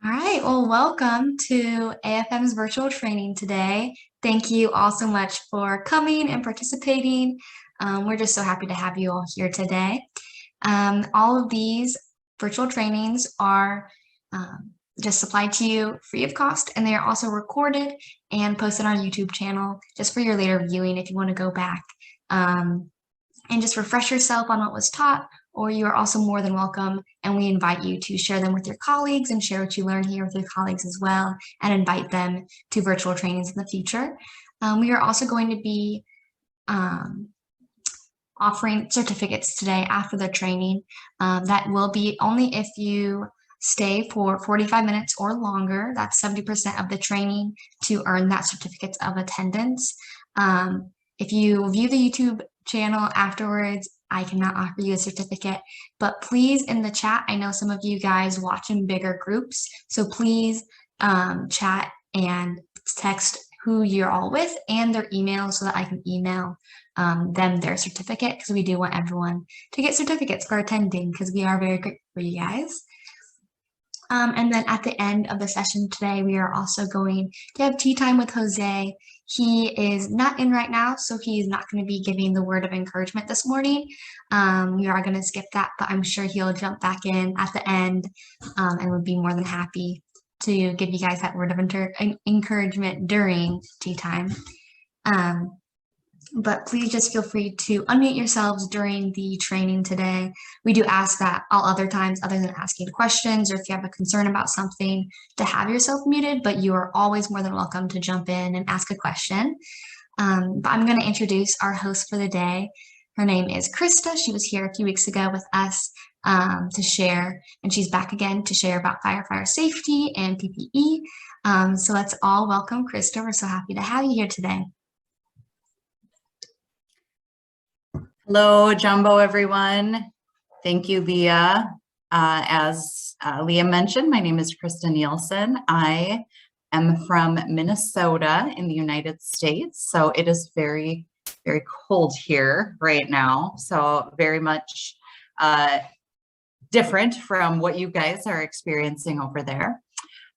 All right, well, welcome to AFM's virtual training today. Thank you all so much for coming and participating. We're just so happy to have you all here today. All of these virtual trainings are just supplied to you free of cost, and they are also recorded and posted on our YouTube channel just for your later viewing if you want to go back and just refresh yourself on what was taught, or you are also more than welcome, and we invite you to share them with your colleagues and share what you learn here with your colleagues as well, and invite them to virtual trainings in the future. We are also going to be offering certificates today after the training. That will be only if you stay for 45 minutes or longer. That's 70% of the training to earn that certificate of attendance. If you view the YouTube channel afterwards, I cannot offer you a certificate, but please in the chat, I know some of you guys watch in bigger groups, so please chat and text who you're all with and their email so that I can email them their certificate, because we do want everyone to get certificates for attending because we are very grateful for you guys. And then at the end of the session today, we are also going to have tea time with Jose. He is not in right now, so he's not going to be giving the word of encouragement this morning. We are going to skip that, but I'm sure he'll jump back in at the end and would be more than happy to give you guys that word of encouragement during tea time. But please just feel free to unmute yourselves during the training today. We do ask that all other times, other than asking questions or if you have a concern about something, to have yourself muted, but you are always more than welcome to jump in and ask a question. But I'm going to introduce our host for the day. Her name is Krista. She was here a few weeks ago with us to share, and she's back again to share about firefighter safety and PPE. So let's all welcome Krista. We're so happy to have you here today. Hello, Jumbo, everyone. Thank you, Leah. As Leah mentioned, my name is Krista Nielsen. I am from Minnesota in the United States. So it is very, very cold here right now. So very much different from what you guys are experiencing over there.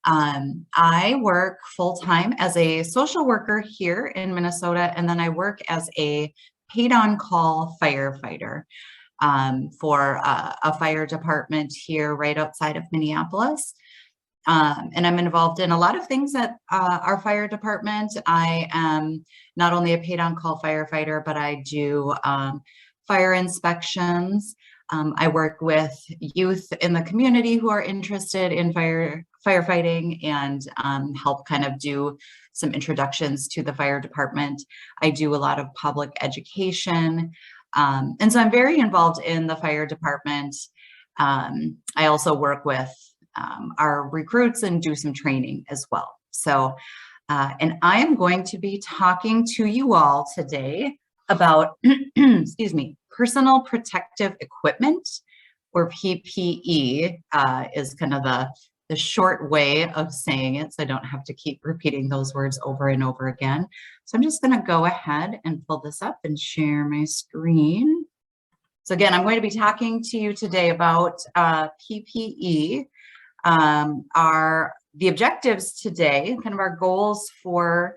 I work full-time as a social worker here in Minnesota, and then I work as a paid-on-call firefighter for a fire department here right outside of Minneapolis. And I'm involved in a lot of things at our fire department. I am not only a paid-on-call firefighter, but I do fire inspections. I work with youth in the community who are interested in firefighting and help kind of do some introductions to the fire department. I do a lot of public education. And so I'm very involved in the fire department. I also work with our recruits and do some training as well. So, and I am going to be talking to you all today about, excuse me, personal protective equipment, or PPE, is kind of the short way of saying it, so I don't have to keep repeating those words over and over again. So I'm just going to go ahead and pull this up and share my screen. So again, I'm going to be talking to you today about PPE. The objectives today, kind of our goals for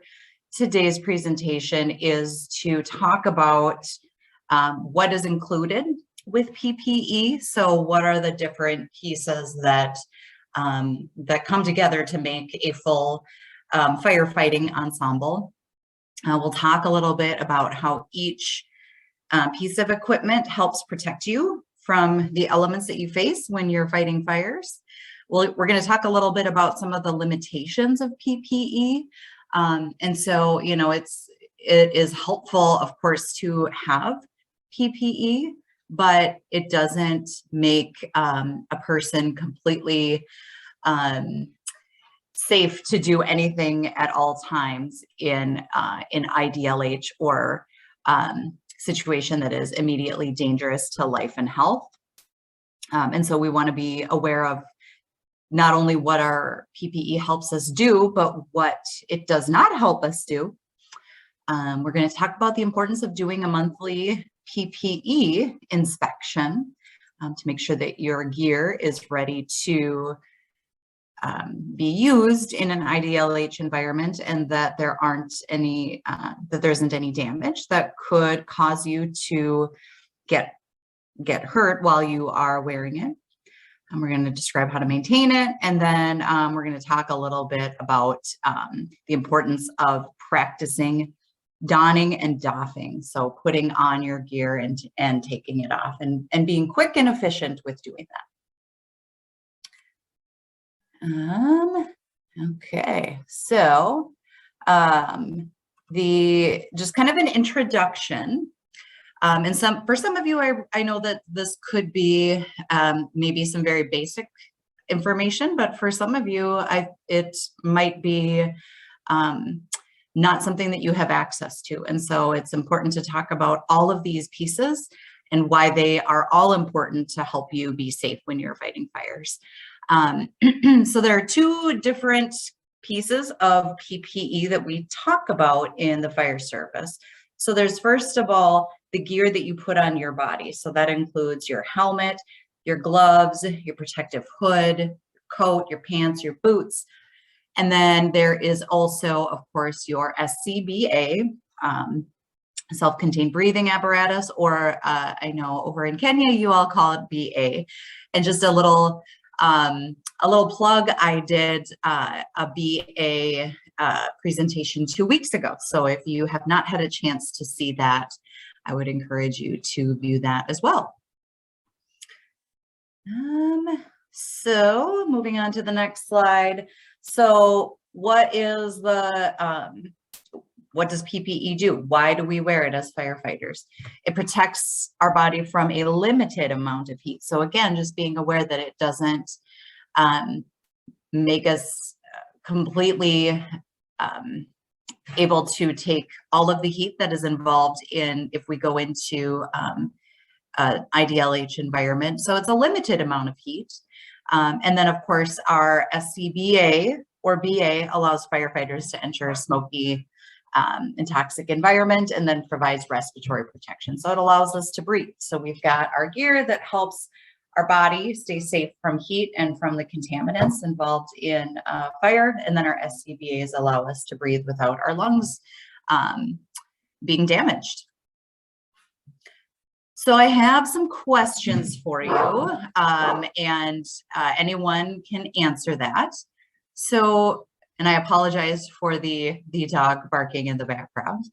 today's presentation, is to talk about what is included with PPE. So what are the different pieces that come together to make a full firefighting ensemble. We'll talk a little bit about how each piece of equipment helps protect you from the elements that you face when you're fighting fires. We're going to talk a little bit about some of the limitations of PPE. And so, you know, it is helpful, of course, to have PPE, but it doesn't make a person completely safe to do anything at all times in IDLH or situation that is immediately dangerous to life and health. And so we want to be aware of not only what our PPE helps us do, but what it does not help us do. We're going to talk about the importance of doing a monthly PPE inspection to make sure that your gear is ready to be used in an IDLH environment, and that there aren't any, that there isn't any damage that could cause you to get hurt while you are wearing it. And we're going to describe how to maintain it, and then we're going to talk a little bit about the importance of practicing donning and doffing. So putting on your gear and taking it off, and being quick and efficient with doing that. Okay, so just kind of an introduction. And for some of you, I know that this could be maybe some very basic information, but for some of you, it might be not something that you have access to. And so it's important to talk about all of these pieces and why they are all important to help you be safe when you're fighting fires. So there are two different pieces of PPE that we talk about in the fire service. So there's, first of all, the gear that you put on your body. So that includes your helmet, your gloves, your protective hood, your coat, your pants, your boots. And then there is also, of course, your SCBA, self-contained breathing apparatus, or I know over in Kenya, you all call it BA. And just a little plug, I did a BA presentation 2 weeks ago. So if you have not had a chance to see that, I would encourage you to view that as well. So moving on to the next slide. So what is what does PPE do? Why do we wear it as firefighters? It protects our body from a limited amount of heat. So again, just being aware that it doesn't make us completely able to take all of the heat that is involved in if we go into IDLH environment. So it's a limited amount of heat. And then of course our SCBA or BA allows firefighters to enter a smoky and toxic environment, and then provides respiratory protection. So it allows us to breathe. So we've got our gear that helps our body stay safe from heat and from the contaminants involved in fire. And then our SCBAs allow us to breathe without our lungs being damaged. So I have some questions for you, and anyone can answer that. So, and I apologize for the dog barking in the background.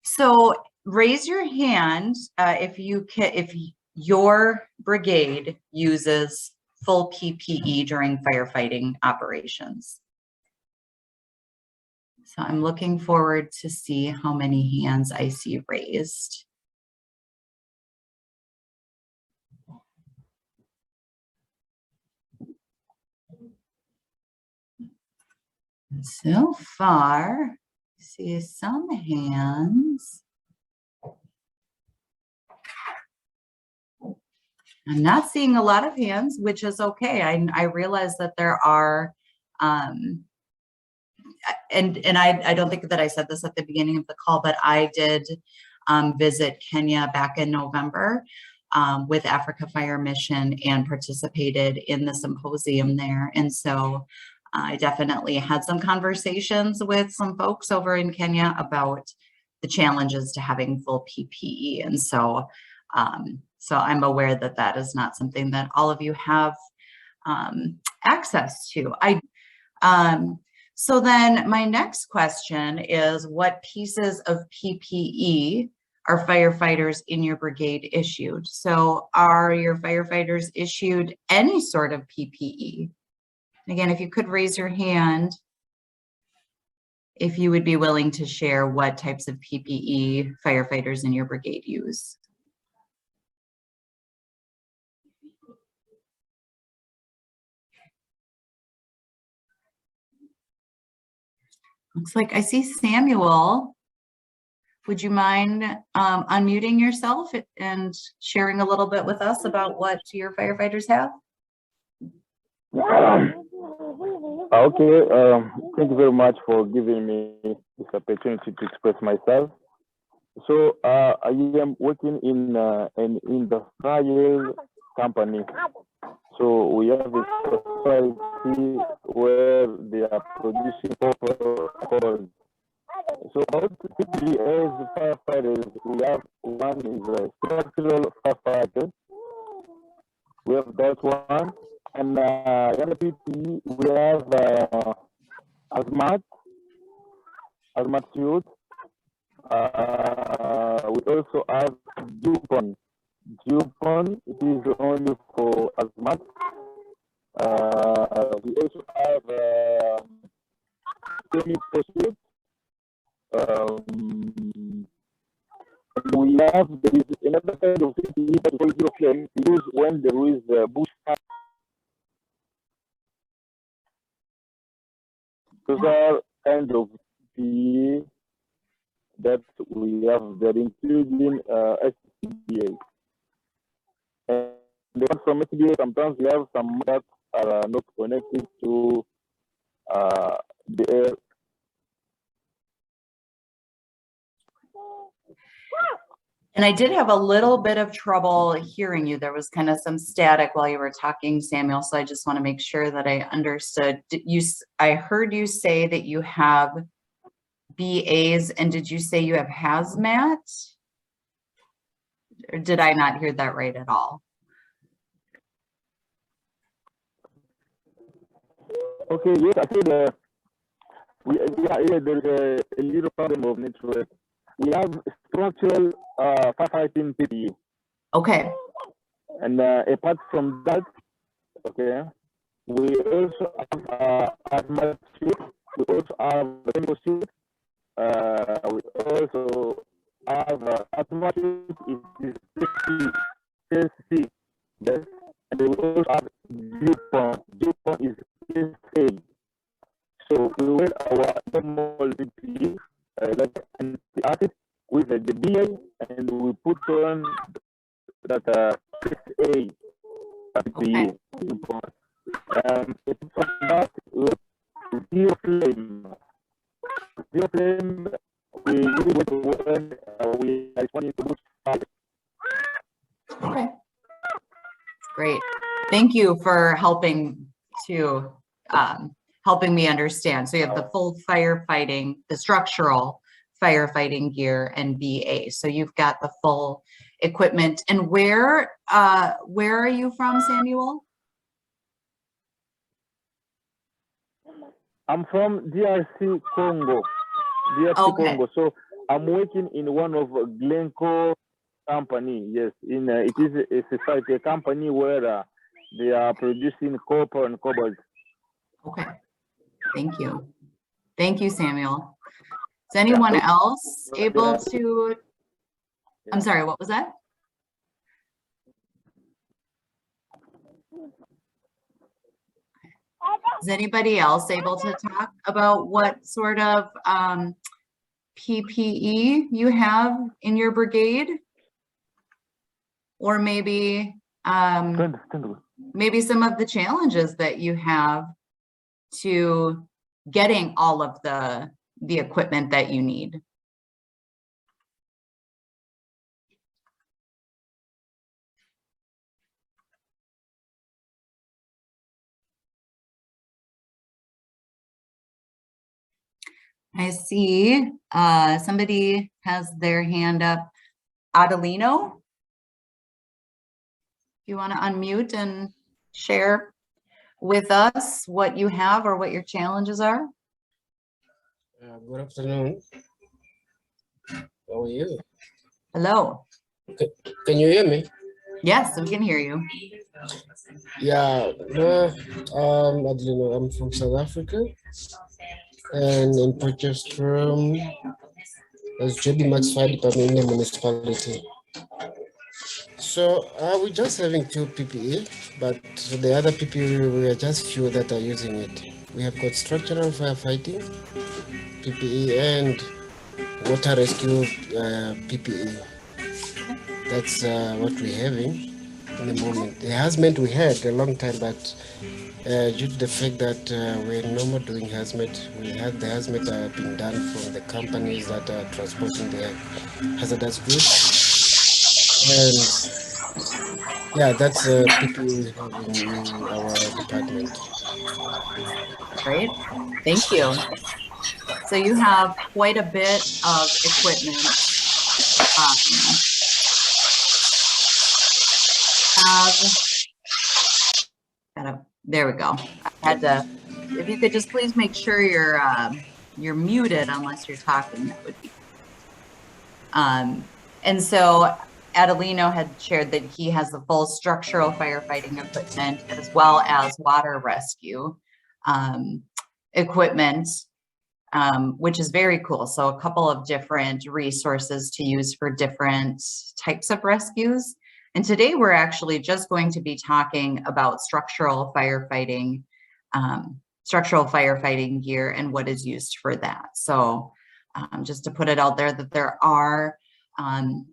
So raise your hand if your brigade uses full PPE during firefighting operations. So I'm looking forward to see how many hands I see raised. So far, I see some hands. I'm not seeing a lot of hands, which is okay. I realize that there are, and I don't think that I said this at the beginning of the call, but I did visit Kenya back in November with Africa Fire Mission and participated in the symposium there. And so I definitely had some conversations with some folks over in Kenya about the challenges to having full PPE. And so, so I'm aware that that is not something that all of you have access to. So then my next question is, what pieces of PPE are firefighters in your brigade issued? So are your firefighters issued any sort of PPE? Again, if you could raise your hand, if you would be willing to share what types of PPE firefighters in your brigade use. Looks like I see Samuel. Would you mind unmuting yourself and sharing a little bit with us about what your firefighters have? Okay, thank you very much for giving me this opportunity to express myself. So I am working in an industrial company. So we have a facility where they are producing copper. So about PPE as firefighters, we have one is a structural firefighter. We have that one. And the other PPE, we have hazmat suit. We also have Dupont. Dupont, it is only for hazmat. We also have chemical suit. We have, there is another kind of PPE that is also claimed to use when there is a bushfire. Those are kind of PPE that we have that including SCBA. And the ones from SCBA, sometimes we have some that are not connected to the air. And I did have a little bit of trouble hearing you. There was kind of some static while you were talking, Samuel. So I just want to make sure that I understood. I heard you say that you have BAs, and did you say you have hazmat? Or did I not hear that right at all? Okay, yes, I said there's a little problem of network. We have structural firefighting PPE. Okay. And apart from that, okay, we also have hazmat suit. We also have chemical suit. We also have hazmat suit. It is safety. Yes. And we also have Dupont. Dupont is safe. So we wear our normal PPE, like anti-acid, with the BA, and we put on that PPE. Okay. It's from that zero flame. Zero flame, we use it when we are responding to bush fire. Okay. Great. Thank you for helping to helping me understand. So you have the full firefighting, the structural firefighting gear and BA. So you've got the full equipment. And where are you from, Samuel? I'm from DRC Congo. Congo. So I'm working in one of Glencore company. Yes, in it is a society, a company where they are producing copper and cobalt. Okay. Thank you. Thank you, Samuel. Is anyone else able to, I'm sorry, what was that? Is anybody else able to talk about what sort of PPE you have in your brigade? Or maybe maybe some of the challenges that you have to getting all of the equipment that you need? I see somebody has their hand up. Adelino, you want to unmute and share with us what you have or what your challenges are? Good afternoon. How are you? Hello. Okay. Can you hear me? Yes, we can hear you. Yeah, Adelino, I'm from South Africa, and in purchased from as JB Max Fire Department in the municipality. So we're just having 2 PPE, but the other PPE, we are just few that are using it. We have got structural firefighting PPE and water rescue PPE. That's what we're having in the moment. The hazmat we had a long time, but due to the fact that we're no more doing hazmat, we had the hazmat being done from the companies that are transporting the hazardous goods. And Yeah, that's PPE we have in our department. Great, thank you. So you have quite a bit of equipment. There we go. I had to, if you could just please make sure you're muted unless you're talking, that would be. And so Adelino had shared that he has the full structural firefighting equipment as well as water rescue equipment, which is very cool. So a couple of different resources to use for different types of rescues. And today we're actually just going to be talking about structural firefighting gear and what is used for that. So just to put it out there that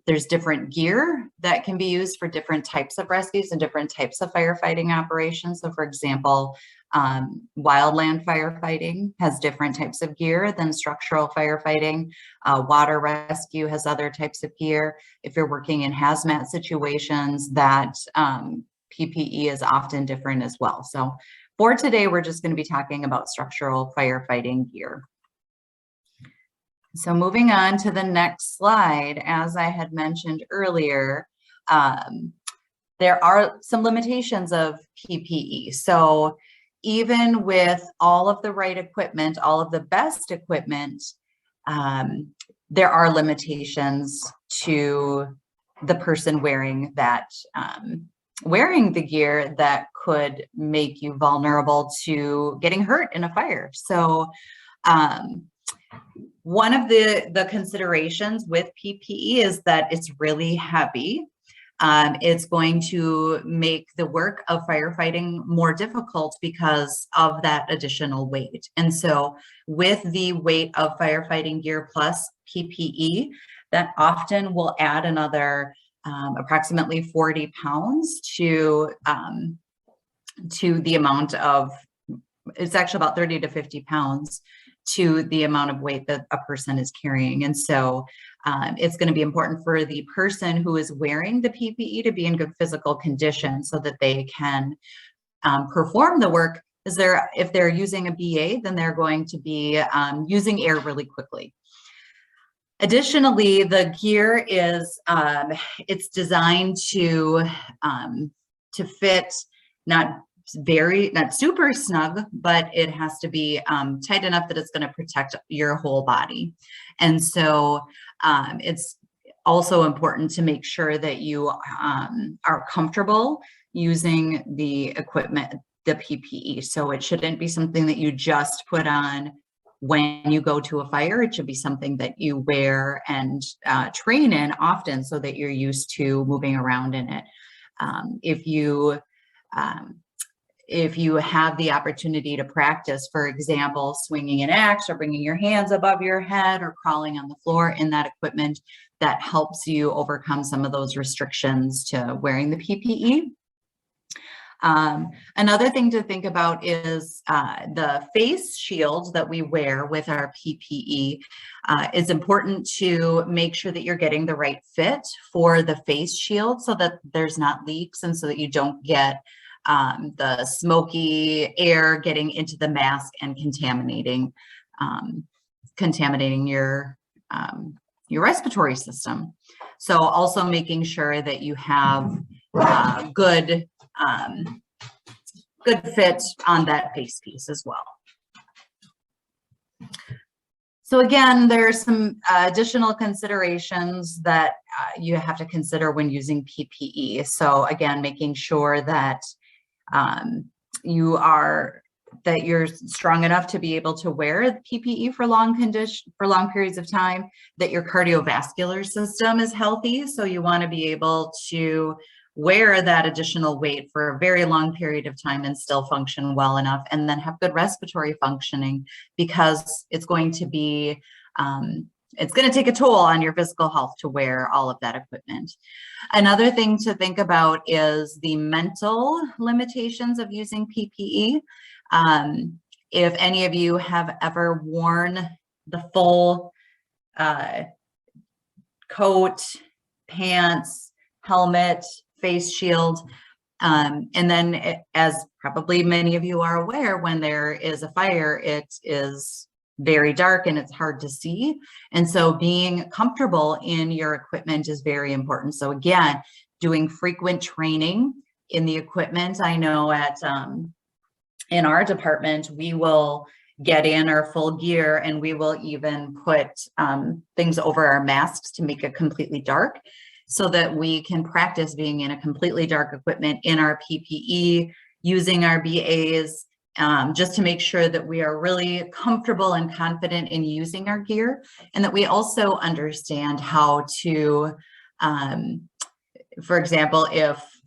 there's different gear that can be used for different types of rescues and different types of firefighting operations. So for example, wildland firefighting has different types of gear than structural firefighting. Water rescue has other types of gear. If you're working in hazmat situations, that PPE is often different as well. So for today, we're just going to be talking about structural firefighting gear. So moving on to the next slide, as I had mentioned earlier, there are some limitations of PPE. So even with all of the right equipment, all of the best equipment, there are limitations to the person wearing that, wearing the gear that could make you vulnerable to getting hurt in a fire. So one of the considerations with PPE is that it's really heavy. It's going to make the work of firefighting more difficult because of that additional weight. And so with the weight of firefighting gear plus PPE, that often will add another approximately 40 pounds to the amount of, it's actually about 30 to 50 pounds to the amount of weight that a person is carrying. And so it's going to be important for the person who is wearing the PPE to be in good physical condition so that they can perform the work. If they're using a BA, then they're going to be using air really quickly. Additionally, the gear is, it's designed to fit not super snug, but it has to be tight enough that it's going to protect your whole body. And so it's also important to make sure that you are comfortable using the equipment, the PPE. So it shouldn't be something that you just put on when you go to a fire. It should be something that you wear and train in often so that you're used to moving around in it. If you have the opportunity to practice, for example, swinging an axe or bringing your hands above your head or crawling on the floor in that equipment, that helps you overcome some of those restrictions to wearing the PPE. Another thing to think about is the face shield that we wear with our PPE. It's important to make sure that you're getting the right fit for the face shield so that there's not leaks and so that you don't get the smoky air getting into the mask and contaminating your respiratory system. So also making sure that you have good fit on that face piece as well. So again, there are some additional considerations that you have to consider when using PPE. So again, making sure that you're strong enough to be able to wear PPE for long periods of time, that your cardiovascular system is healthy. So you want to be able to wear that additional weight for a very long period of time and still function well enough, and then have good respiratory functioning, because it's going to be it's going to take a toll on your physical health to wear all of that equipment. Another thing to think about is the mental limitations of using PPE. If any of you have ever worn the full coat, pants, helmet, face shield. And then as probably many of you are aware, when there is a fire, it is very dark and it's hard to see. And so being comfortable in your equipment is very important. So again, doing frequent training in the equipment. I know in our department, we will get in our full gear and we will even put things over our masks to make it completely dark so that we can practice being in a completely dark equipment in our PPE, using our BAs, just to make sure that we are really comfortable and confident in using our gear, and that we also understand how to, for example,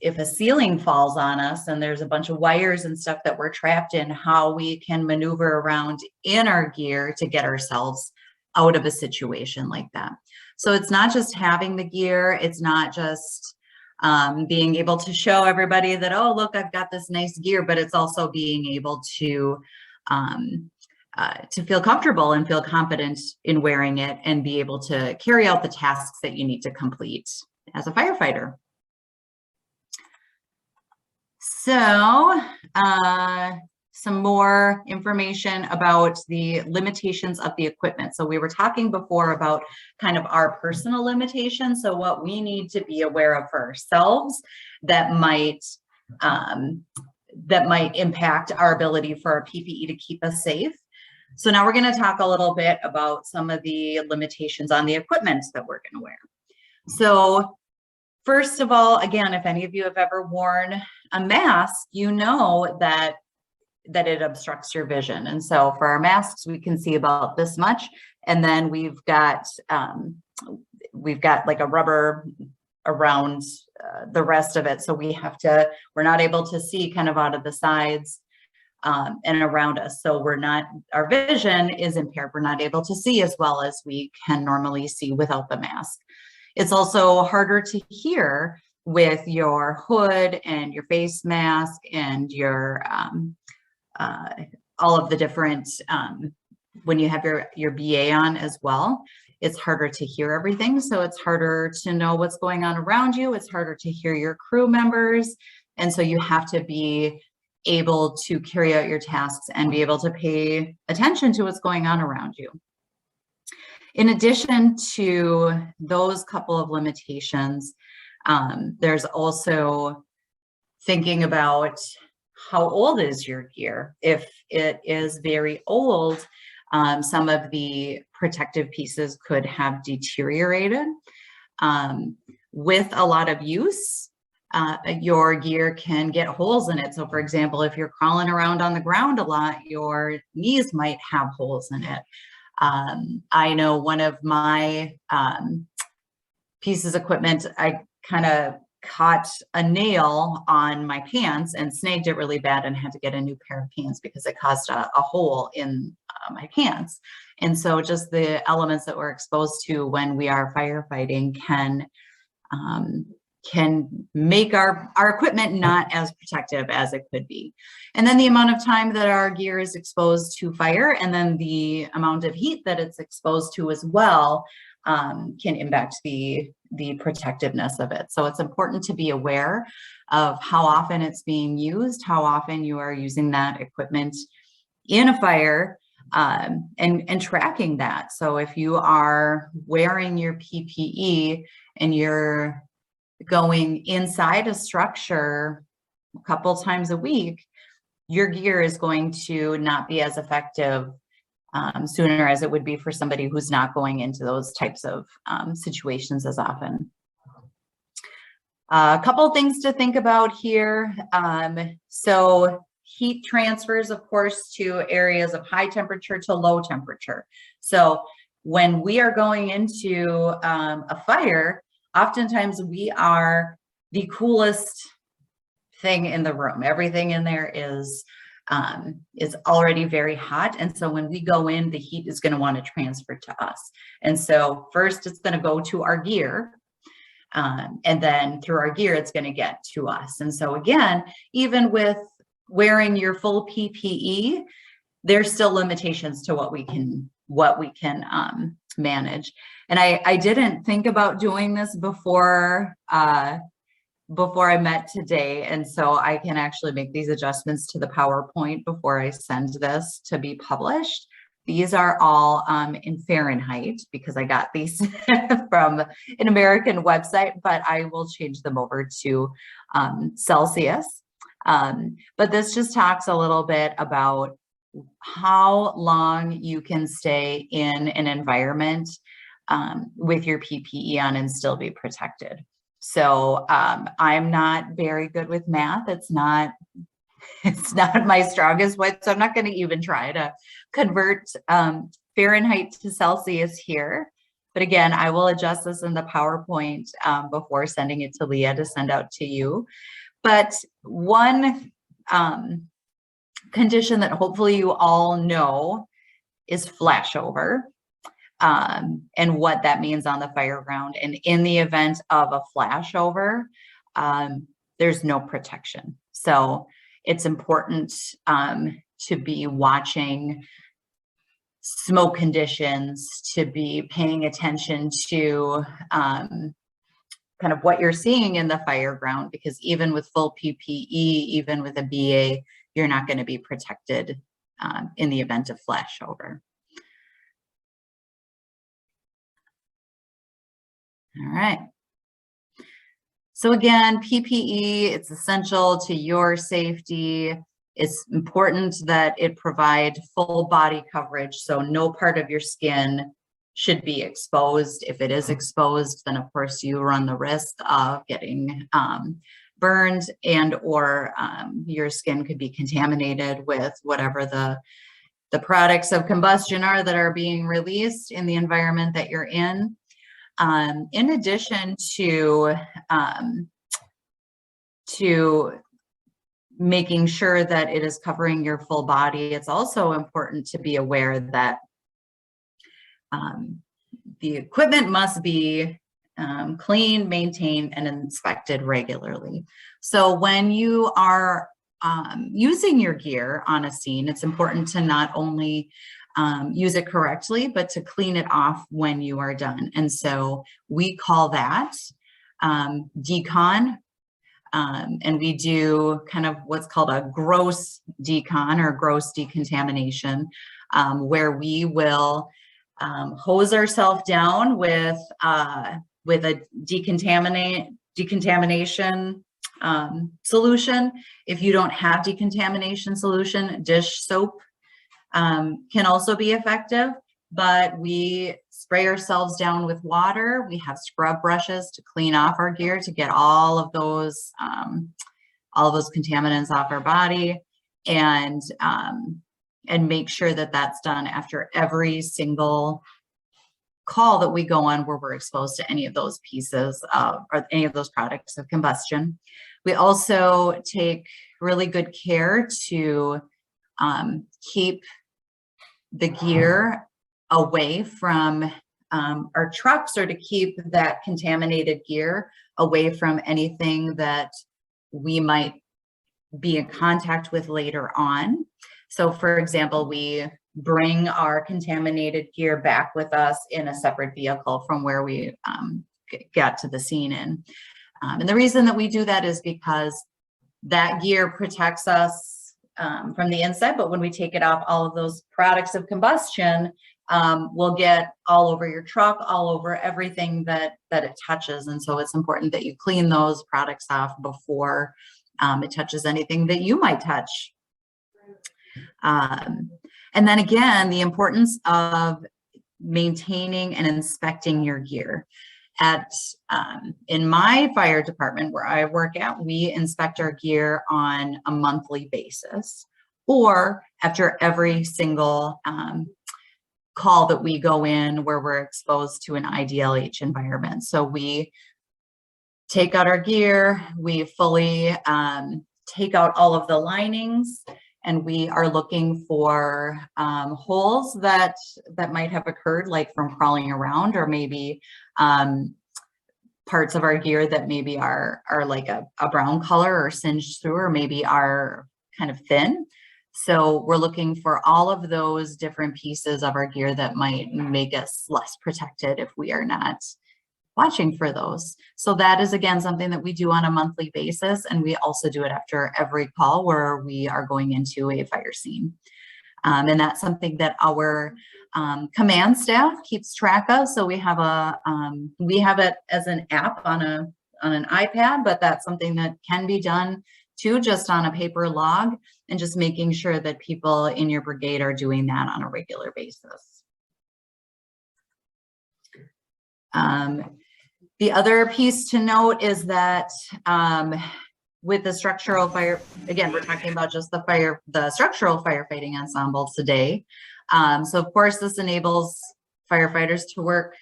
if a ceiling falls on us and there's a bunch of wires and stuff that we're trapped in, how we can maneuver around in our gear to get ourselves out of a situation like that. So it's not just having the gear, it's not just being able to show everybody that, oh, look, I've got this nice gear, but it's also being able to feel comfortable and feel confident in wearing it and be able to carry out the tasks that you need to complete as a firefighter. So some more information about the limitations of the equipment. So we were talking before about kind of our personal limitations. So what we need to be aware of for ourselves that might impact our ability for our PPE to keep us safe. So now we're going to talk a little bit about some of the limitations on the equipment that we're going to wear. So first of all, again, if any of you have ever worn a mask, you know that it obstructs your vision. And so for our masks, we can see about this much. And then we've got like a rubber around the rest of it. So we're not able to see kind of out of the sides and around us. So our vision is impaired. We're not able to see as well as we can normally see without the mask. It's also harder to hear with your hood and your face mask and your all of the different, when you have your BA on as well, it's harder to hear everything. So it's harder to know what's going on around you. It's harder to hear your crew members. And so you have to be able to carry out your tasks and be able to pay attention to what's going on around you. In addition to those couple of limitations, there's also thinking about how old is your gear. If it is very old, some of the protective pieces could have deteriorated. With a lot of use, your gear can get holes in it. So for example, if you're crawling around on the ground a lot, your knees might have holes in it. I know one of my pieces of equipment, I kind of caught a nail on my pants and snagged it really bad and had to get a new pair of pants because it caused a hole in my pants. And so just the elements that we're exposed to when we are firefighting can make our equipment not as protective as it could be. And then the amount of time that our gear is exposed to fire and then the amount of heat that it's exposed to as well can impact the protectiveness of it. So it's important to be aware of how often it's being used, how often you are using that equipment in a fire, and tracking that. So if you are wearing your PPE and you're going inside a structure a couple times a week, your gear is going to not be as effective sooner as it would be for somebody who's not going into those types of situations as often. A couple of things to think about here. So heat transfers, of course, to areas of high temperature to low temperature. So when we are going into a fire, oftentimes we are the coolest thing in the room. Everything in there is already very hot. And so when we go in, the heat is going to want to transfer to us. And so first it's going to go to our gear. And then through our gear, it's going to get to us. And so again, even with wearing your full PPE, there's still limitations to what we can manage. And I didn't think about doing this before before I met today. And so I can actually make these adjustments to the PowerPoint before I send this to be published. These are all in Fahrenheit because I got these from an American website, but I will change them over to Celsius. But this just talks a little bit about how long you can stay in an environment with your PPE on and still be protected. So I'm not very good with math. It's not my strongest point, so I'm not going to even try to convert Fahrenheit to Celsius here. But again, I will adjust this in the PowerPoint before sending it to Leah to send out to you. But one condition that hopefully you all know is flashover, and what that means on the fire ground. And in the event of a flashover, there's no protection. So it's important to be watching smoke conditions, to be paying attention to kind of what you're seeing in the fire ground, because even with full PPE, even with a BA, you're not going to be protected in the event of flashover. All right. So again, PPE, it's essential to your safety. It's important that it provide full body coverage, so no part of your skin should be exposed. If it is exposed, then of course you run the risk of getting burned, and or your skin could be contaminated with whatever the products of combustion are that are being released in the environment that you're in. In addition to making sure that it is covering your full body, it's also important to be aware that the equipment must be cleaned, maintained, and inspected regularly. So when you are using your gear on a scene, it's important to not only use it correctly, but to clean it off when you are done. And so we call that decon. And we do kind of what's called a gross decon or gross decontamination, where we will hose ourselves down with a decontamination solution. If you don't have decontamination solution, dish soap can also be effective, but we spray ourselves down with water. We have scrub brushes to clean off our gear to get all of those contaminants off our body, and make sure that that's done after every single call that we go on where we're exposed to any of those pieces of, or any of those products of combustion. We also take really good care to keep the gear away from our trucks, or to keep that contaminated gear away from anything that we might be in contact with later on. So for example, we bring our contaminated gear back with us in a separate vehicle from where we got to the scene in. And the reason that we do that is because that gear protects us from the inside, but when we take it off, all of those products of combustion will get all over your truck, all over everything that it touches. And so it's important that you clean those products off before it touches anything that you might touch. And then again, the importance of maintaining and inspecting your gear. In my fire department where I work at, we inspect our gear on a monthly basis, or after every single call that we go in where we're exposed to an IDLH environment. So we take out our gear, we fully take out all of the linings, and we are looking for holes that might have occurred, like from crawling around, or maybe parts of our gear that maybe are like a brown color or singed through, or maybe are kind of thin. So we're looking for all of those different pieces of our gear that might make us less protected if we are not watching for those. So that is, again, something that we do on a monthly basis. And we also do it after every call where we are going into a fire scene. And that's something that our command staff keeps track of. So we have it as an app on an iPad, but that's something that can be done too, just on a paper log, and just making sure that people in your brigade are doing that on a regular basis. The other piece to note is that with the structural fire, again, we're talking about just the structural firefighting ensemble today. So of course, this enables firefighters to work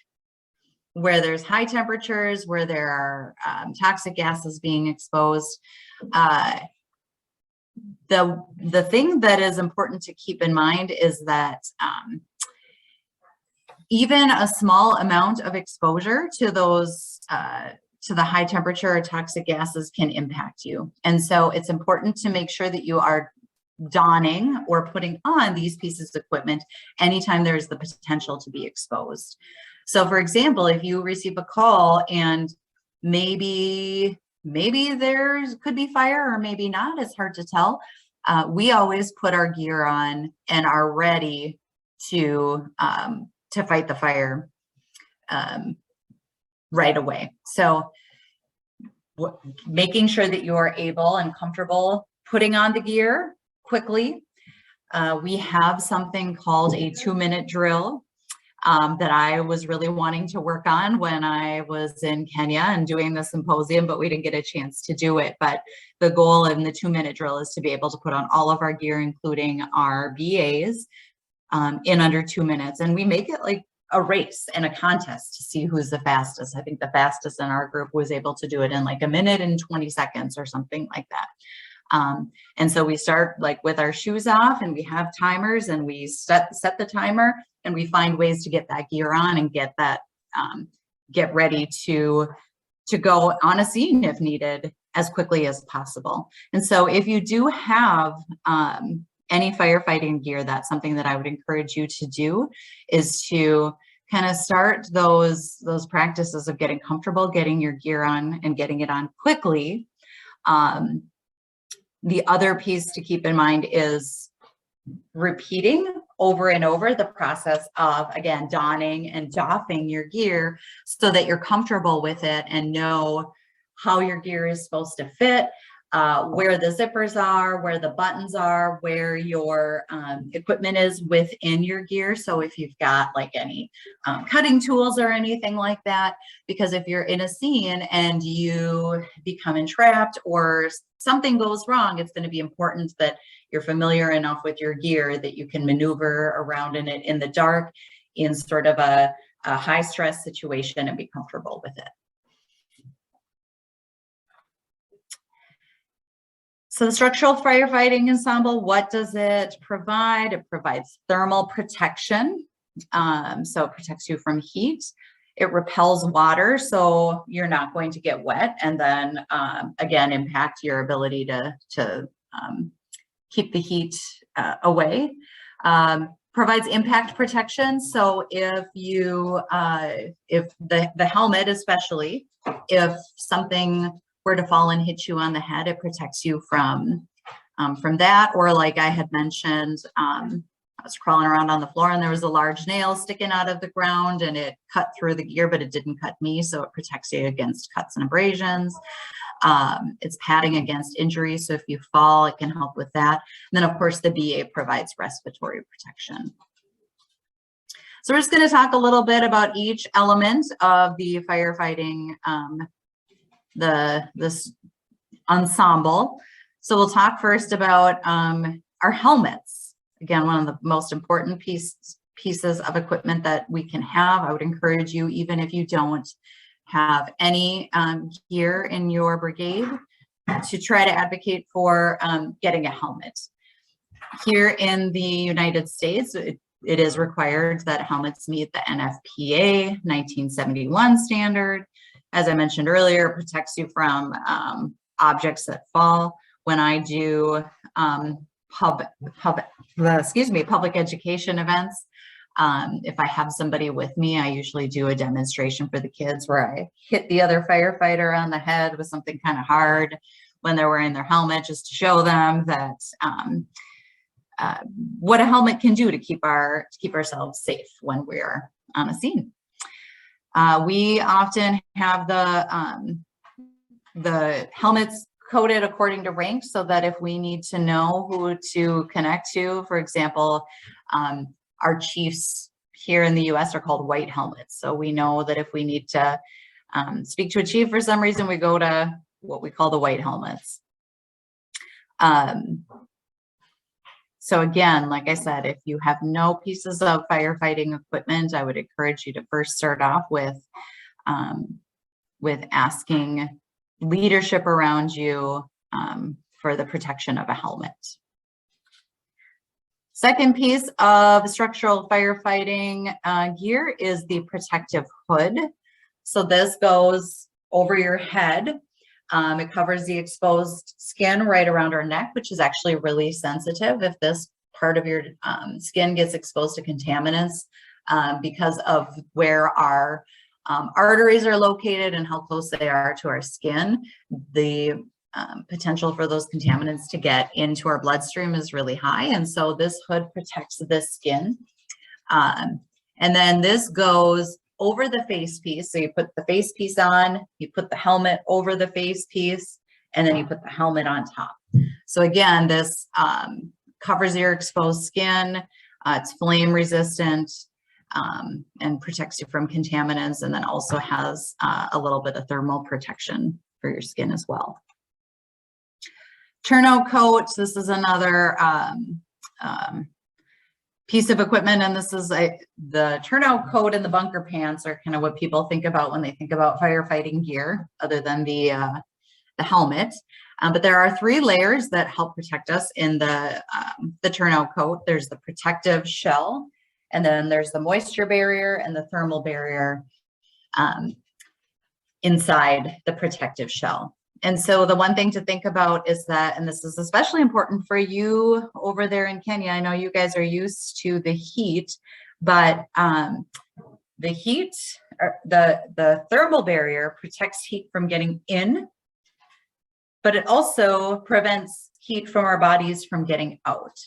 where there's high temperatures, where there are toxic gases being exposed. The thing that is important to keep in mind is that even a small amount of exposure to those to the high temperature or toxic gases can impact you. And so it's important to make sure that you are donning or putting on these pieces of equipment anytime there's the potential to be exposed. So for example, if you receive a call and maybe there could be fire or maybe not, it's hard to tell. We always put our gear on and are ready to fight the fire right away. So making sure that you are able and comfortable putting on the gear quickly. We have something called a 2-minute drill that I was really wanting to work on when I was in Kenya and doing the symposium, but we didn't get a chance to do it. But the goal in the 2-minute drill is to be able to put on all of our gear, including our BAs, in under 2 minutes. And we make it like a race and a contest to see who's the fastest. I think the fastest in our group was able to do it in like 1 minute and 20 seconds or something like that. And so we start like with our shoes off, and we have timers, and we set the timer, and we find ways to get that gear on and get that get ready to go on a scene if needed as quickly as possible. And so if you do have any firefighting gear, that's something that I would encourage you to do, is to kind of start those practices of getting comfortable, getting your gear on and getting it on quickly. The other piece to keep in mind is repeating over and over the process of, again, donning and doffing your gear so that you're comfortable with it and know how your gear is supposed to fit, where the zippers are, where the buttons are, where your equipment is within your gear. So if you've got like any cutting tools or anything like that, because if you're in a scene and you become entrapped or something goes wrong, it's going to be important that you're familiar enough with your gear that you can maneuver around in it in the dark in sort of a high stress situation and be comfortable with it. So the structural firefighting ensemble, what does it provide? It provides thermal protection. So it protects you from heat. It repels water, so you're not going to get wet and then again impact your ability to keep the heat away. Provides impact protection. So if you if the helmet, especially if something were to fall and hit you on the head, it protects you from that. Or like I had mentioned, I was crawling around on the floor and there was a large nail sticking out of the ground and it cut through the gear, but it didn't cut me. So it protects you against cuts and abrasions. It's padding against injury. So if you fall, it can help with that. And then of course the BA provides respiratory protection. So we're just going to talk a little bit about each element of the firefighting, this ensemble. So we'll talk first about our helmets. Again, one of the most important pieces of equipment that we can have. I would encourage you, even if you don't have any gear in your brigade, to try to advocate for getting a helmet. Here in the United States, it is required that helmets meet the NFPA 1971 standard. As I mentioned earlier, it protects you from objects that fall. When I do public education events, If I have somebody with me, I usually do a demonstration for the kids where I hit the other firefighter on the head with something kind of hard when they're wearing their helmet, just to show them that what a helmet can do to keep ourselves safe when we're on a scene. We often have the helmets coded according to rank, so that if we need to know who to connect to, for example, our chiefs here in the US are called white helmets. So we know that if we need to speak to a chief for some reason, we go to what we call the white helmets. So again, like I said, if you have no pieces of firefighting equipment, I would encourage you to first start off with asking leadership around you for the protection of a helmet. Second piece of structural firefighting gear is the protective hood. So this goes over your head. It covers the exposed skin right around our neck, which is actually really sensitive if this part of your skin gets exposed to contaminants because of where our arteries are located and how close they are to our skin. The potential for those contaminants to get into our bloodstream is really high. And so this hood protects the skin. And then this goes over the face piece. So you put the face piece on, you put the helmet over the face piece, and then you put the helmet on top. So again, this covers your exposed skin. It's flame resistant and protects you from contaminants, and then also has a little bit of thermal protection for your skin as well. Turnout coat. This is another piece of equipment, and this is the turnout coat and the bunker pants are kind of what people think about when they think about firefighting gear, other than the helmet. But there are 3 layers that help protect us in the turnout coat. There's the protective shell, and then there's the moisture barrier and the thermal barrier inside the protective shell. And so the one thing to think about is that, and this is especially important for you over there in Kenya, I know you guys are used to the heat, but the heat, the thermal barrier protects heat from getting in, but it also prevents heat from our bodies from getting out.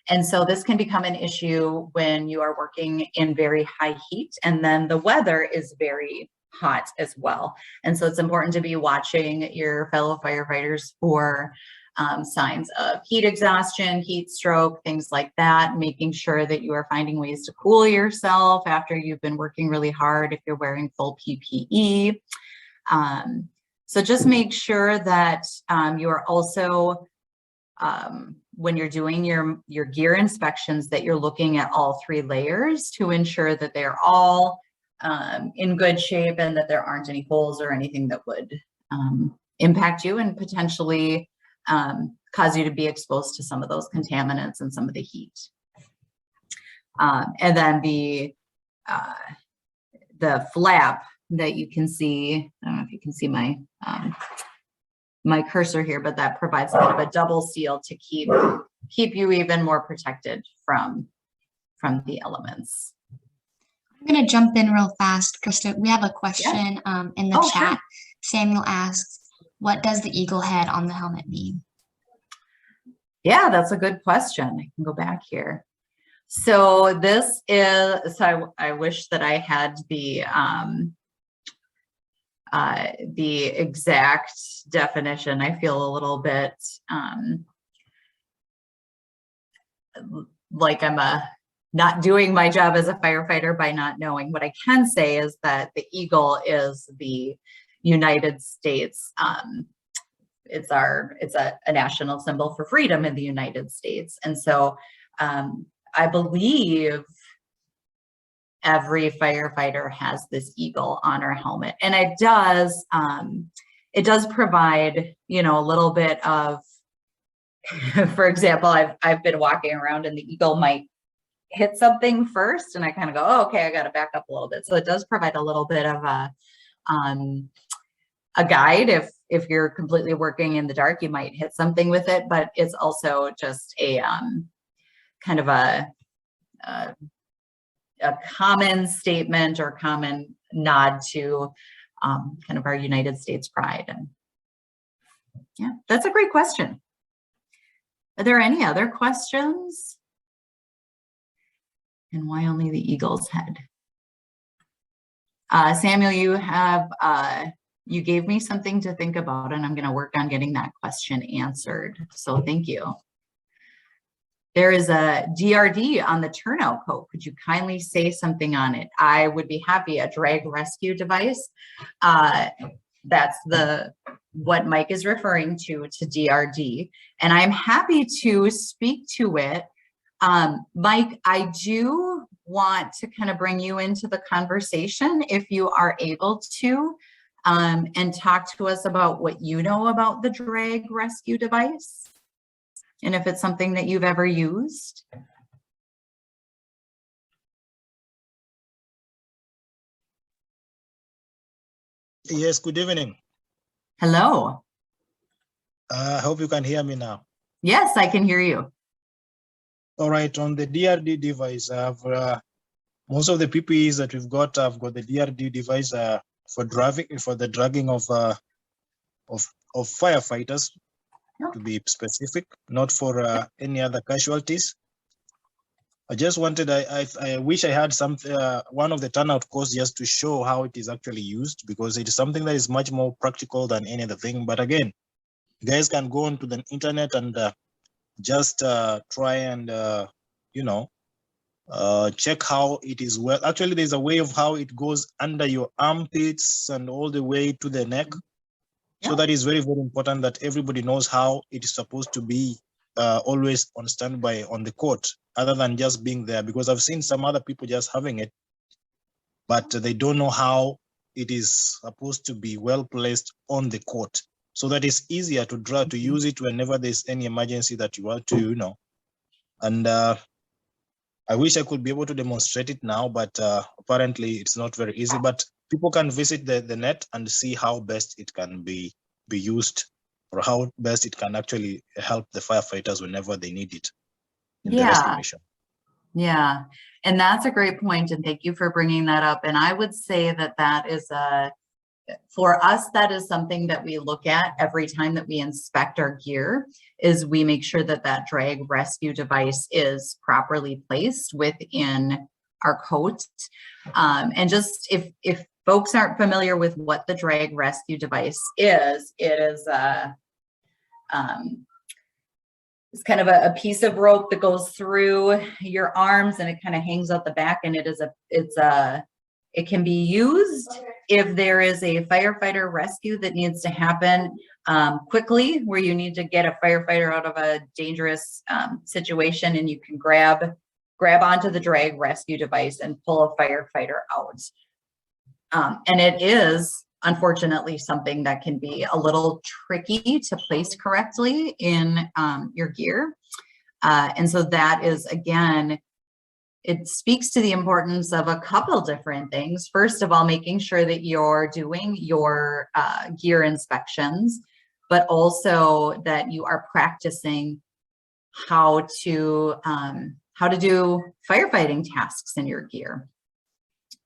And so this can become an issue when you are working in very high heat, and then the weather is very hot as well. And so it's important to be watching your fellow firefighters for signs of heat exhaustion, heat stroke, things like that, making sure that you are finding ways to cool yourself after you've been working really hard if you're wearing full PPE. So just make sure that you are also, when you're doing your gear inspections, that you're looking at all 3 layers to ensure that they're all in good shape and that there aren't any holes or anything that would impact you and potentially cause you to be exposed to some of those contaminants and some of the heat. And then the flap that you can see, I don't know if you can see my my cursor here, but that provides kind of a double seal to keep you even more protected from the elements. I'm going to jump in real fast, Krista. We have a question in the chat. Sure. Samuel asks, what does the eagle head on the helmet mean? Yeah, that's a good question. I can go back here. So this is, so I wish that I had the exact definition. I feel a little bit like I'm not doing my job as a firefighter by not knowing. What I can say is that the eagle is the United States. It's a national symbol for freedom in the United States. And so I believe every firefighter has this eagle on our helmet, and it does provide, you know, a little bit of, for example, I've been walking around and the eagle might hit something first and I kind of go, oh, okay, I got to back up a little bit. So it does provide a little bit of a guide. If you're completely working in the dark, you might hit something with it, but it's also just a kind of a common statement or common nod to kind of our United States pride. And yeah, that's a great question. Are there any other questions? And why only the eagle's head? Samuel, you gave me something to think about, and I'm going to work on getting that question answered. So thank you. There is a DRD on the turnout coat. Could you kindly say something on it? I would be happy. A drag rescue device. That's what Mike is referring to DRD. And I'm happy to speak to it. Mike, I do want to kind of bring you into the conversation if you are able to, and talk to us about what you know about the drag rescue device, and if it's something that you've ever used. Yes, good evening. Hello. I hope you can hear me now. Yes, I can hear you. All right, on the DRD device, I have most of the PPEs that we've got. I've got the DRD device for the dragging of firefighters, to be specific, not for any other casualties. I just wanted, I wish I had one of the turnout course just to show how it is actually used, because it is something that is much more practical than any other thing. But again, you guys can go onto the internet and just try and, check how it is. Well, actually, there's a way of how it goes under your armpits and all the way to the neck. Yeah. So that is very, very important that everybody knows how it is supposed to be always on standby on the court, other than just being there, because I've seen some other people just having it, but they don't know how it is supposed to be well placed on the court, so that it's easier to use it whenever there's any emergency that you want to, And I wish I could be able to demonstrate it now, but apparently it's not very easy. But people can visit the net and see how best it can be used, or how best it can actually help the firefighters whenever they need it in the rescue mission. Yeah, and that's a great point, and thank you for bringing that up. And I would say that is for us, that is something that we look at every time that we inspect our gear, is we make sure that drag rescue device is properly placed within our coat. And just if folks aren't familiar with what the drag rescue device is, it is it's kind of a piece of rope that goes through your arms, and it kind of hangs out the back, and it can be used if there is a firefighter rescue that needs to happen quickly, where you need to get a firefighter out of a dangerous situation, and you can grab onto the drag rescue device and pull a firefighter out. And it is, unfortunately, something that can be a little tricky to place correctly in your gear. And so that is, again, it speaks to the importance of a couple different things. First of all, making sure that you're doing your gear inspections, but also that you are practicing how to do firefighting tasks in your gear.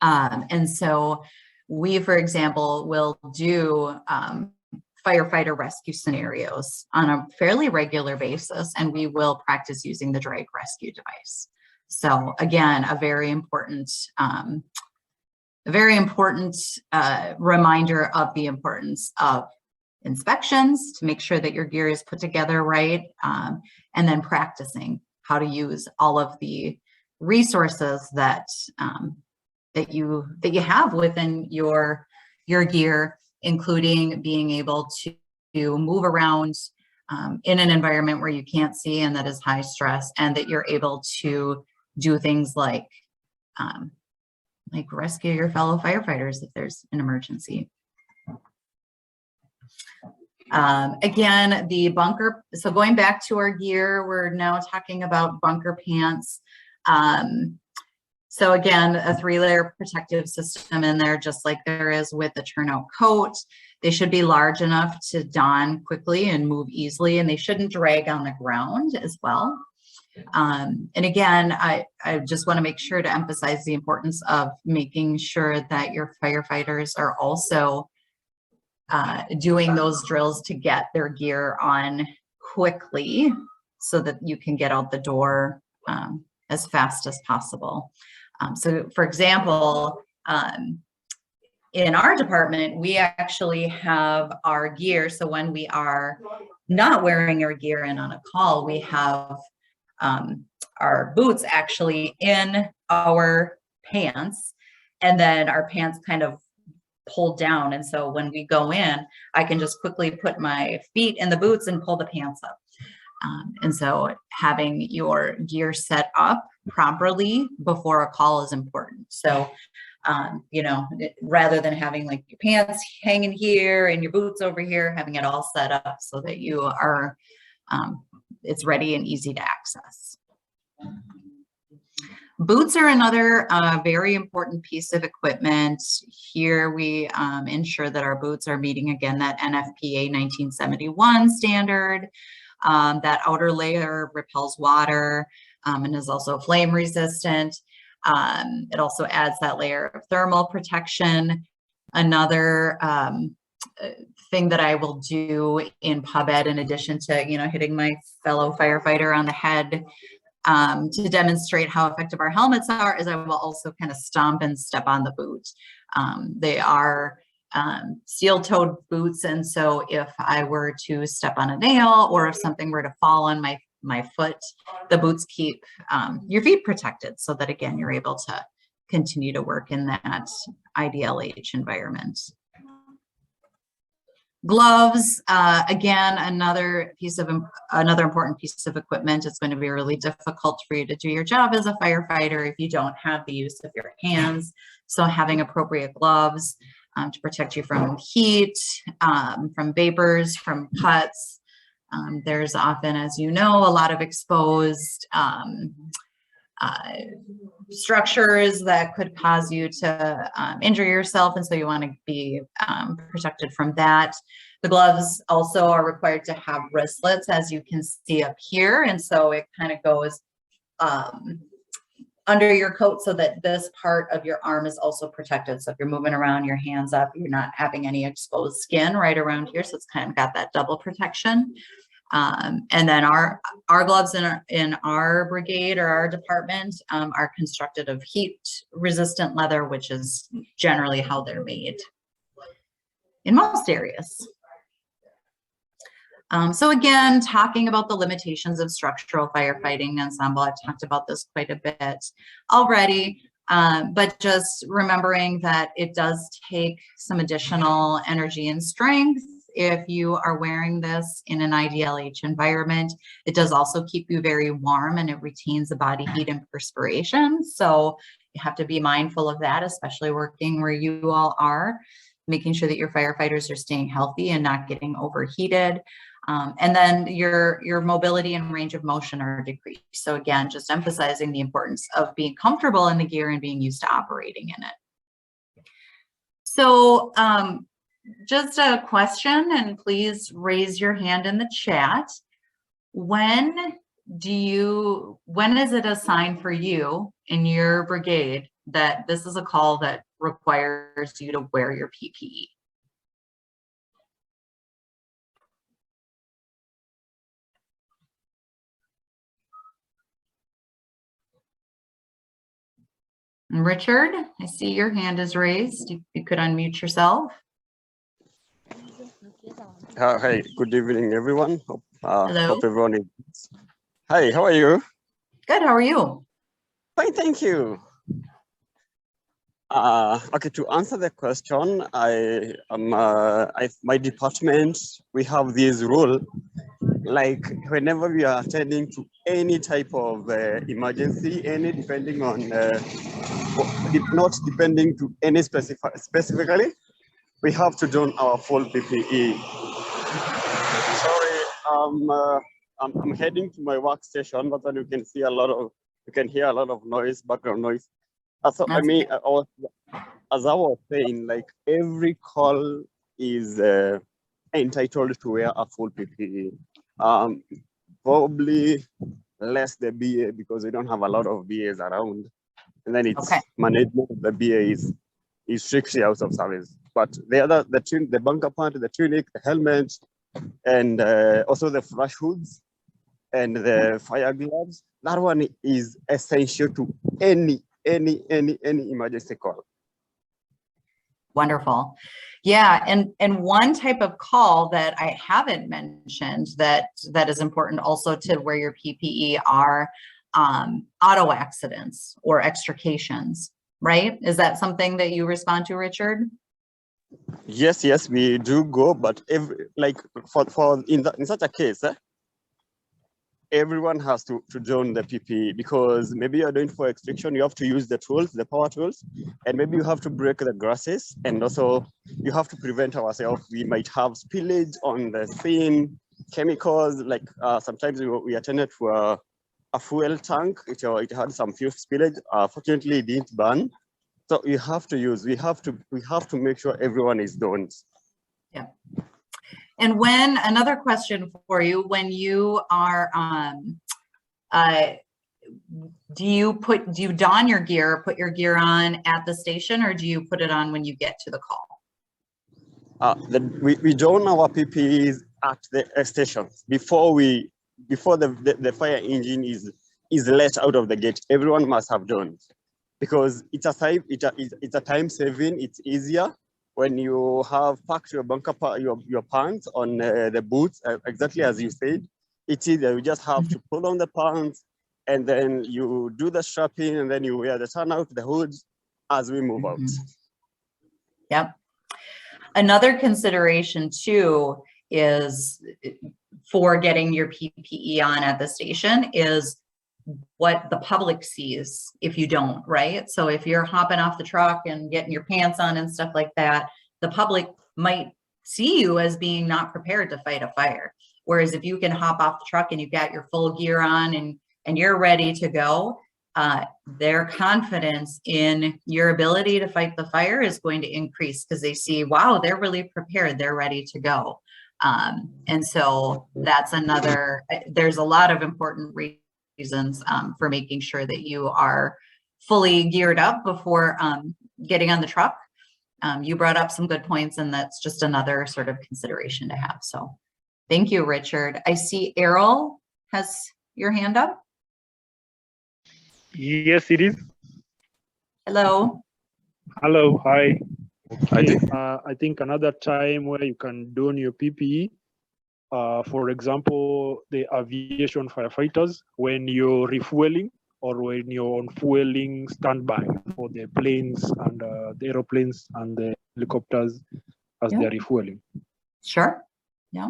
And so we, for example, will do firefighter rescue scenarios on a fairly regular basis, and we will practice using the drag rescue device. So again, a very important reminder of the importance of inspections to make sure that your gear is put together right, and then practicing how to use all of the resources that you have within your gear, including being able to move around in an environment where you can't see and that is high stress, and that you're able to do things like rescue your fellow firefighters if there's an emergency. Again, the bunker, so going back to our gear, we're now talking about bunker pants. So again, a 3-layer protective system in there, just like there is with the turnout coat. They should be large enough to don quickly and move easily, and they shouldn't drag on the ground as well. And again, I just want to make sure to emphasize the importance of making sure that your firefighters are also doing those drills to get their gear on quickly so that you can get out the door as fast as possible. So for example, in our department, we actually have our gear. So when we are not wearing our gear and on a call, we have our boots actually in our pants, and then our pants kind of pulled down. And so when we go in, I can just quickly put my feet in the boots and pull the pants up. And so having your gear set up properly before a call is important. So, you know, rather than having like your pants hanging here and your boots over here, having it all set up so that you are, it's ready and easy to access. Boots are another very important piece of equipment. Here we ensure that our boots are meeting, again, that NFPA 1971 standard. That outer layer repels water and is also flame resistant. It also adds that layer of thermal protection. Another thing that I will do in pub ed, in addition to, you know, hitting my fellow firefighter on the head to demonstrate how effective our helmets are, is I will also kind of stomp and step on the boot. They are steel-toed boots, and so if I were to step on a nail or if something were to fall on my foot, the boots keep your feet protected so that, again, you're able to continue to work in that IDLH environment. Gloves, again, another important piece of equipment. It's going to be really difficult for you to do your job as a firefighter if you don't have the use of your hands. So having appropriate gloves to protect you from heat, from vapors, from cuts. There's often, as you know, a lot of exposed structures that could cause you to injure yourself, and so you want to be protected from that. The gloves also are required to have wristlets, as you can see up here, and so it kind of goes under your coat so that this part of your arm is also protected. So if you're moving around, your hands up, you're not having any exposed skin right around here, so it's kind of got that double protection. And then our gloves in our brigade or our department are constructed of heat-resistant leather, which is generally how they're made in most areas. So again, talking about the limitations of structural firefighting ensemble, I've talked about this quite a bit already, but just remembering that it does take some additional energy and strength. If you are wearing this in an IDLH environment, it does also keep you very warm and it retains the body heat and perspiration. So you have to be mindful of that, especially working where you all are, making sure that your firefighters are staying healthy and not getting overheated. And then your mobility and range of motion are decreased. So again, just emphasizing the importance of being comfortable in the gear and being used to operating in it. So just a question, and please raise your hand in the chat. When is it a sign for you in your brigade that this is a call that requires you to wear your PPE? Richard, I see your hand is raised. You could unmute yourself. Hi, good evening, everyone. Hello. Hope everyone is. Hi, how are you? Good, how are you? Fine, thank you. Okay, to answer the question, my department, we have this rule, like whenever we are attending to any type of emergency, depending on, not depending to any specifically, we have to don our full PPE. Sorry, I'm heading to my workstation, but then you can hear a lot of noise, background noise. So I mean, as I was saying, like every call is entitled to wear a full PPE. Probably less the BA because we don't have a lot of BAs around. And then it's Okay. management of the BA is strictly out of service. But the other, the bunker part, the tunic, the helmet, and also the flash hoods and the fire gloves, that one is essential to any emergency call. Wonderful. Yeah, and one type of call that I haven't mentioned that is important also to wear your PPE are auto accidents or extrications, right? Is that something that you respond to, Richard? Yes, we do go, but in such a case, everyone has to join the PPE because maybe you're doing for extraction, you have to use the tools, the power tools, and maybe you have to break the grasses, and also you have to prevent ourselves. We might have spillage on the scene, chemicals, like sometimes we attended to a fuel tank. It had some fuel spillage. Fortunately, it didn't burn. So we have to make sure everyone is done. Yeah. And when, another question for you, when you are, do you don your gear, put your gear on at the station, or do you put it on when you get to the call? We don our PPEs at the stations before the fire engine is let out of the gate. Everyone must have done, because it's a time saving. It's easier when you have packed your bunker your pants on the boots, exactly as you said. It's easier. You just have to pull on the pants, and then you do the strapping, and then you wear the turnout, the hood, as we move out. Yep. Another consideration too is for getting your PPE on at the station is what the public sees if you don't, right? So if you're hopping off the truck and getting your pants on and stuff like that, the public might see you as being not prepared to fight a fire. Whereas if you can hop off the truck and you've got your full gear on and you're ready to go, their confidence in your ability to fight the fire is going to increase because they see, wow, they're really prepared, they're ready to go. And so that's another, there's a lot of important reasons for making sure that you are fully geared up before getting on the truck. You brought up some good points, and that's just another sort of consideration to have. So thank you, Richard. I see Errol has your hand up. Yes, it is. Hello. Hello, hi. Okay, I think another time where you can don your PPE, for example, the aviation firefighters, when you're refueling or when you're on fueling standby for the planes and the aeroplanes and the helicopters as they're refueling. Sure. Yeah.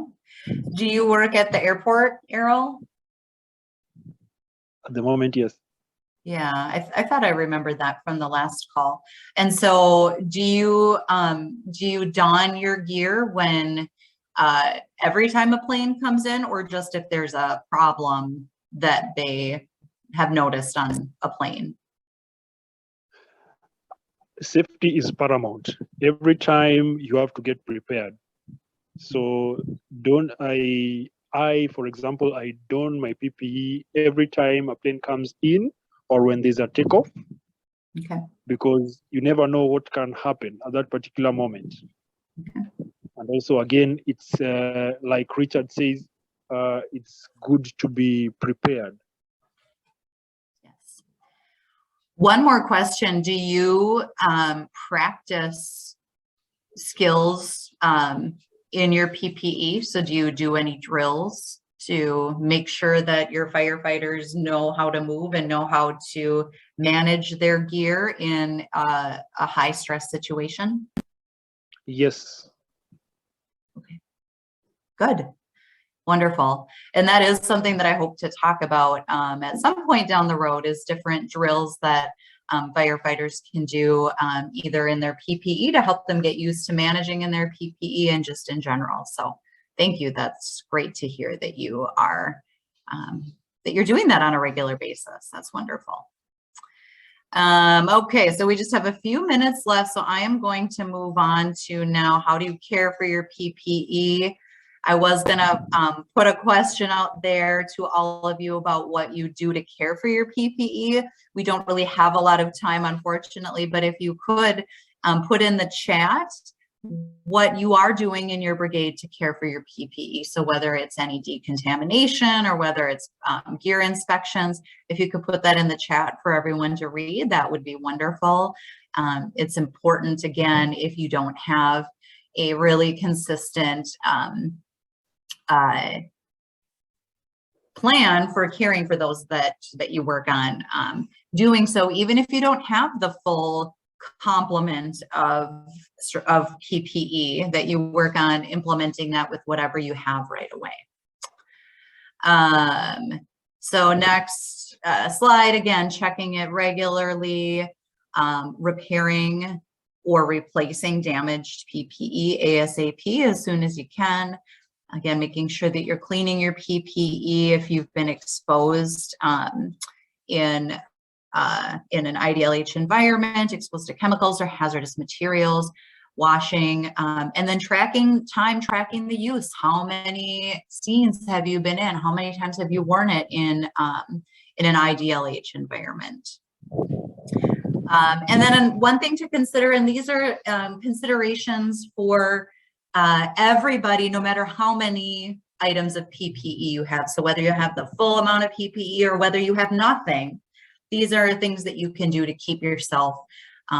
Do you work at the airport, Errol? At the moment, yes. Yeah, I thought I remembered that from the last call. And so do you don your gear when every time a plane comes in, or just if there's a problem that they have noticed on a plane? Safety is paramount. Every time you have to get prepared. So for example, I don my PPE every time a plane comes in or when there's a takeoff. Okay. Because you never know what can happen at that particular moment. Okay. And also, again, it's like Richard says, it's good to be prepared. Yes. One more question. Do you practice skills in your PPE? So do you do any drills to make sure that your firefighters know how to move and know how to manage their gear in a high stress situation? Yes. Okay. Good. Wonderful. And that is something that I hope to talk about at some point down the road, is different drills that firefighters can do either in their PPE to help them get used to managing in their PPE and just in general. So thank you. That's great to hear that you are, that you're doing that on a regular basis. That's wonderful. Okay, so we just have a few minutes left. So I am going to move on to now, how do you care for your PPE? I was gonna put a question out there to all of you about what you do to care for your PPE. We don't really have a lot of time, unfortunately, but if you could put in the chat what you are doing in your brigade to care for your PPE. So whether it's any decontamination or whether it's gear inspections, if you could put that in the chat for everyone to read, that would be wonderful. It's important, again, if you don't have a really consistent plan for caring for those that you work on, doing so, even if you don't have the full complement of PPE, that you work on implementing that with whatever you have right away. So next slide, again, checking it regularly, repairing or replacing damaged PPE ASAP as soon as you can. Again, making sure that you're cleaning your PPE if you've been exposed in an IDLH environment, exposed to chemicals or hazardous materials, washing, and then tracking the use. How many scenes have you been in? How many times have you worn it in an IDLH environment? And then one thing to consider, and these are considerations for everybody, no matter how many items of PPE you have. So whether you have the full amount of PPE or whether you have nothing, these are things that you can do to keep yourself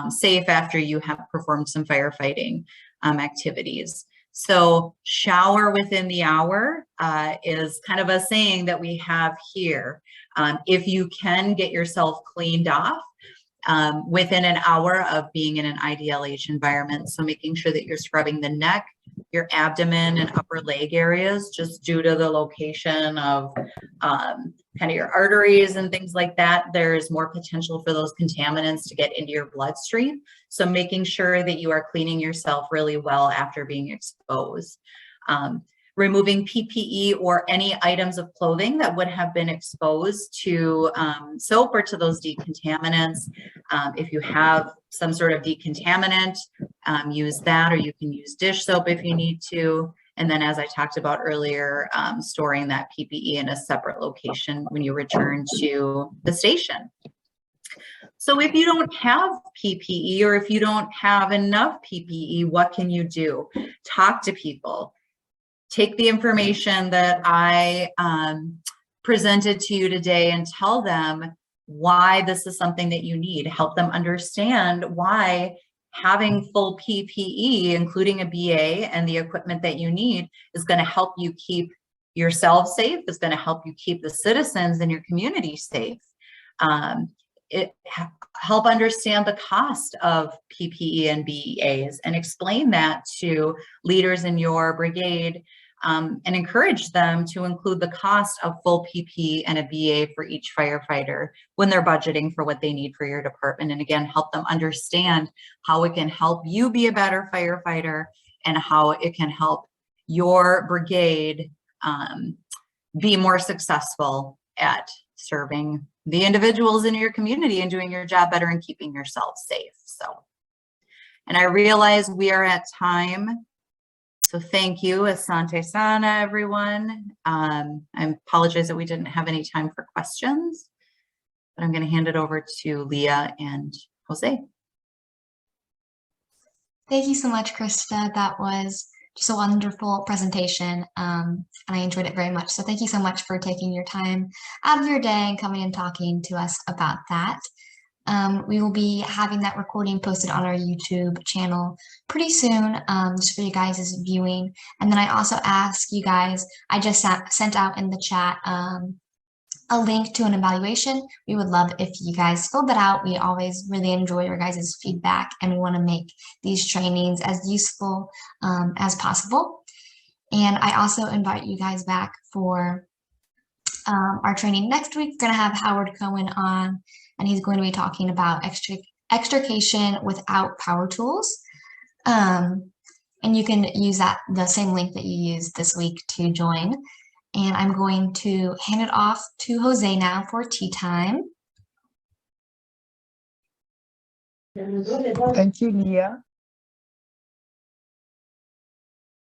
safe after you have performed some firefighting activities. So shower within the hour is kind of a saying that we have here. If you can get yourself cleaned off within an hour of being in an IDLH environment. So making sure that you're scrubbing the neck, your abdomen and upper leg areas, just due to the location of kind of your arteries and things like that, there's more potential for those contaminants to get into your bloodstream. So making sure that you are cleaning yourself really well after being exposed. Removing PPE or any items of clothing that would have been exposed to soap or to those decontaminants. If you have some sort of decontaminant, use that, or you can use dish soap if you need to. And then, as I talked about earlier, storing that PPE in a separate location when you return to the station. So if you don't have PPE, or if you don't have enough PPE, what can you do? Talk to people. Take the information that I presented to you today and tell them why this is something that you need. Help them understand why having full PPE, including a BA and the equipment that you need, is going to help you keep yourself safe, is going to help you keep the citizens in your community safe. Help understand the cost of PPE and BEAs and explain that to leaders in your brigade, and encourage them to include the cost of full PPE and a BA for each firefighter when they're budgeting for what they need for your department. And again, help them understand how it can help you be a better firefighter and how it can help your brigade be more successful at serving the individuals in your community and doing your job better and keeping yourself safe. So, and I realize we are at time. So thank you, Asante Sana, everyone. I apologize that we didn't have any time for questions, but I'm going to hand it over to Leah and Jose. Thank you so much, Krista. That was just a wonderful presentation, and I enjoyed it very much. So thank you so much for taking your time out of your day and coming and talking to us about that. We will be having that recording posted on our YouTube channel pretty soon, just for you guys' viewing. And then I also ask you guys, I just sent out in the chat a link to an evaluation. We would love if you guys filled that out. We always really enjoy your guys' feedback, and we want to make these trainings as useful as possible. And I also invite you guys back for our training next week. We're going to have Howard Cohen on, and he's going to be talking about extrication without power tools. And you can use the same link that you used this week to join. And I'm going to hand it off to Jose now for tea time. Thank you, Leah.